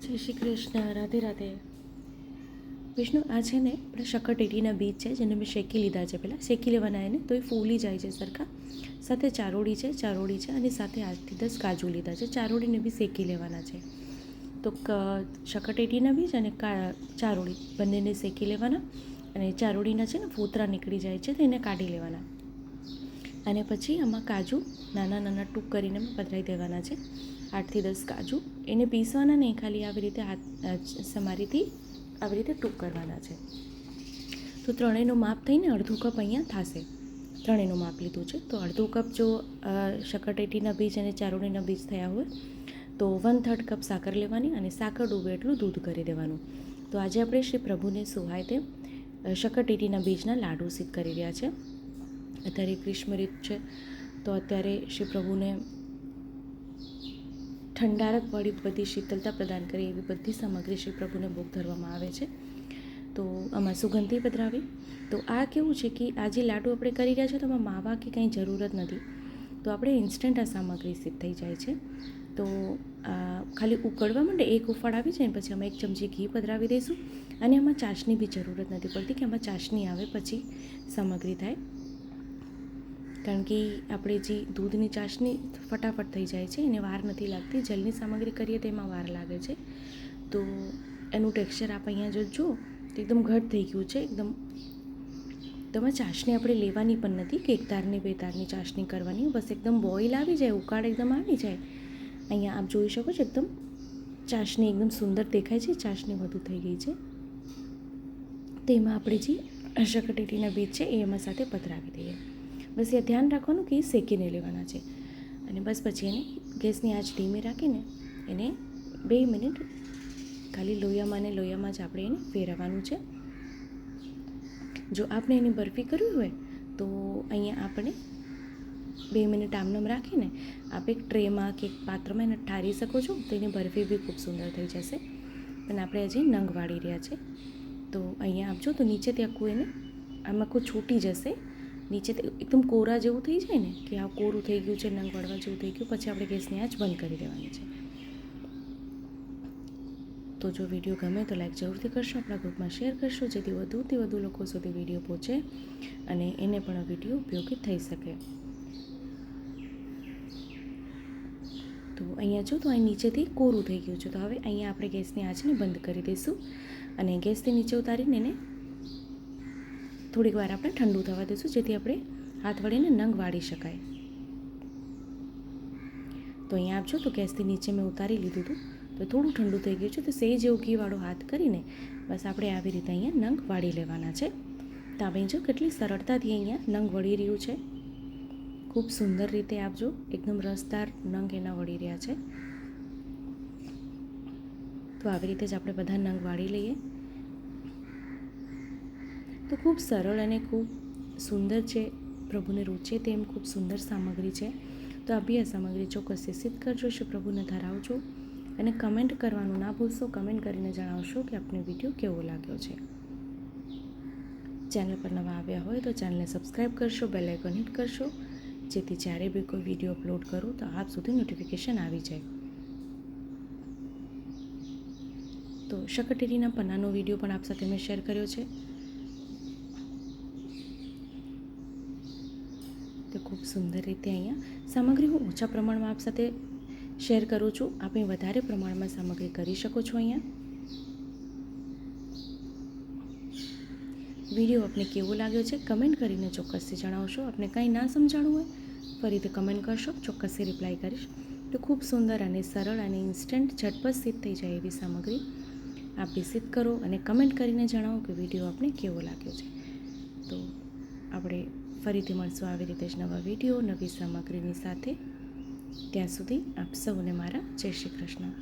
જય શ્રી કૃષ્ણ, રાધે રાધે. વિષ્ણુ, આ છે ને આપણા શક્કરટેટીના બીજ છે, જેને મેં શેકી લીધા છે. પહેલાં શેકી લેવાના એને, તો એ ફૂલી જાય છે સરખા. સાથે ચારોળી છે અને સાથે 8 થી 10 કાજુ લીધા છે. ચારોળીને બી શેકી લેવાના છે. તો શક્કરટેટીના બીજ અને ચારોળી બંનેને શેકી લેવાના. અને ચારોળીના છે ને ફોતરા નીકળી જાય છે, તો એને કાઢી લેવાના. અને પછી આમાં કાજુ નાના નાના ટૂંક કરીને પધરાવી દેવાના છે. 8 થી 10 કાજુ, એને પીસવાના નહીં, ખાલી આવી રીતે સમારીથી આવી રીતે ટૂંક કરવાના છે. તો ત્રણેયનું માપ થઈને અડધું કપ અહીંયા થશે. ત્રણેયનું માપ લીધું છે, તો અડધું કપ જો શક્કરટેટીના બીજ અને ચારોળીના બીજ થયા હોય તો 1/3 કપ સાકર લેવાની અને સાકર ડૂબે એટલું દૂધ કરી દેવાનું. તો આજે આપણે શ્રી પ્રભુને સુહાય તેમ શક્કરટેટીના બીજના લાડુ સિદ્ધ કરી રહ્યા છે. અત્યારે ગ્રીષ્મ ઋતુ છે, તો અત્યારે શ્રી પ્રભુને ઠંડારકવાળી બધી શીતળતા પ્રદાન કરે એવી બધી સામગ્રી શ્રી પ્રભુને ભોગ ધરવામાં આવે છે. તો આમાં સુગંધી પધરાવી. તો આ કેવું છે કે આ જે લાડુ આપણે કરી રહ્યા છે તો આમાં માવા કે કંઈ જરૂરત નથી. તો આપણે ઇન્સ્ટન્ટ આ સામગ્રી સિદ્ધ થઈ જાય છે. તો ખાલી ઉકળવા માંડે, એક ઉફાળ આવી જાય ને પછી અમે 1 ચમચી ઘી પધરાવી દઈશું. અને આમાં ચાસણી બી જરૂરત નથી પડતી, કે આમાં ચાસણી આવે પછી સામગ્રી થાય. કારણ કે આપણે જે દૂધની ચાસણી ફટાફટ થઈ જાય છે, એને વાર નથી લાગતી. જલની સામગ્રી કરીએ તો એમાં વાર લાગે છે. તો એનું ટેક્સચર આપ અહીંયા જો તો એકદમ ઘટ થઈ ગયું છે એકદમ. તમે ચાસણી આપણે લેવાની પણ નથી કે 1 તારની 2 તારની ચાસણી કરવાની. બસ એકદમ બોઇલ આવી જાય, ઉકાળ એકદમ આવી જાય. અહીંયા આપ જોઈ શકો છો એકદમ ચાસણી એકદમ સુંદર દેખાય છે. ચાસણી વધુ થઈ ગઈ છે. તેમાં આપણે જે શક્કરટેટીના બીજ છે એ એમાં સાથે પધરાવી દઈએ. બસ એ ધ્યાન રાખવાનું કે એ શેકીને લેવાના છે. અને બસ પછી એને ગેસની આંચ ધીમી રાખીને એને 2 મિનિટ ખાલી લોહીયામાં જ આપણે એને ફેરવવાનું છે. જો આપણે એની બરફી કરવી હોય તો અહીંયા આપણે 2 મિનિટ આમનામ રાખીને આપ એક ટ્રેમાં કે એક પાત્રમાં એને ઠારી શકો છો. તો એની બરફી બી ખૂબ સુંદર થઈ જશે. પણ આપણે હજી નંગ વાળી રહ્યા છે. તો અહીંયા આપજો તો નીચેથી આખું એને આમાં આખું છૂટી જશે. નીચે એકદમ કોરા જેવું થઈ જાય ને કે આ કોરું થઈ ગયું છે, નંગ વળવા જેવું થઈ ગયું, પછી આપણે ગેસની આંચ બંધ કરી દેવાની છે. તો જો વિડીયો ગમે તો લાઈક જરૂરથી કરશો, આપણા ગ્રુપમાં શેર કરશો, જેથી વધુથી વધુ લોકો સુધી વિડીયો પહોંચે અને એને પણ આ વિડીયો ઉપયોગી થઈ શકે. તો અહીંયા જો તો અહીં નીચેથી કોરું થઈ ગયું છે. તો હવે અહીંયા આપણે ગેસની આંચને બંધ કરી દઈશું અને ગેસથી નીચે ઉતારીને એને થોડીક વાર આપણે ઠંડુ થવા દઈશું, જેથી આપણે હાથ વળીને નંગ વાળી શકાય. તો અહીંયા આપજો તો ગેસથી નીચે મેં ઉતારી લીધું હતું. તો થોડું ઠંડુ થઈ ગયું છે. તો સેજ જેવું ઘીવાળો હાથ કરીને બસ આપણે આવી રીતે અહીંયા નંગ વાળી લેવાના છે. તો આપણે જો કેટલી સરળતાથી અહીંયા નંગ વળી રહ્યું છે. ખૂબ સુંદર રીતે આપજો, એકદમ રસદાર નંગ એના વળી રહ્યા છે. તો આવી રીતે જ આપણે બધા નંગ વાળી લઈએ. તો ખૂબ સરળ અને ખૂબ સુંદર છે, પ્રભુને રૂચે તેમ ખૂબ સુંદર સામગ્રી છે. તો આ બી આ સામગ્રી ચોક્કસથી સિદ્ધ કરજો, શ્રી પ્રભુને ધરાવજો અને કમેન્ટ કરવાનું ના ભૂલશો. કમેન્ટ કરીને જણાવશો કે આપને વિડીયો કેવો લાગ્યો છે. ચેનલ પર નવા આવ્યા હોય તો ચેનલને સબસ્ક્રાઈબ કરશો, બેલ આઇકોન હિટ કરશો, જેથી જ્યારે બી કોઈ વિડીયો અપલોડ કરું તો આપ સુધી નોટિફિકેશન આવી જાય. તો શક્કરટેટીના પન્નાનો વિડીયો પણ આપ સાથે મેં શેર કર્યો છે. તો ખૂબ સુંદર રીતે અહીંયા સામગ્રી હું ઓછા પ્રમાણમાં આપ સાથે શેર કરું છું. આપણે વધારે પ્રમાણમાં સામગ્રી કરી શકો છો. અહીંયા વિડીયો આપને કેવો લાગ્યો છે કમેન્ટ કરીને ચોક્કસથી જણાવશો. આપને કંઈ ના સમજાણું હોય ફરીથી કમેન્ટ કરશો, ચોક્કસથી રિપ્લાય કરીશ. તો ખૂબ સુંદર અને સરળ અને ઇન્સ્ટન્ટ ઝટપટ સિદ્ધ થઈ જાય એવી સામગ્રી આપ બી સિદ્ધ કરો અને કમેન્ટ કરીને જણાવો કે વિડીયો આપને કેવો લાગ્યો છે. તો આપણે ફરીથી મળશું આવી રીતે જ નવા વિડીયો નવી સામગ્રીની સાથે. ત્યાં સુધી આપ સૌને મારા જય શ્રી કૃષ્ણ.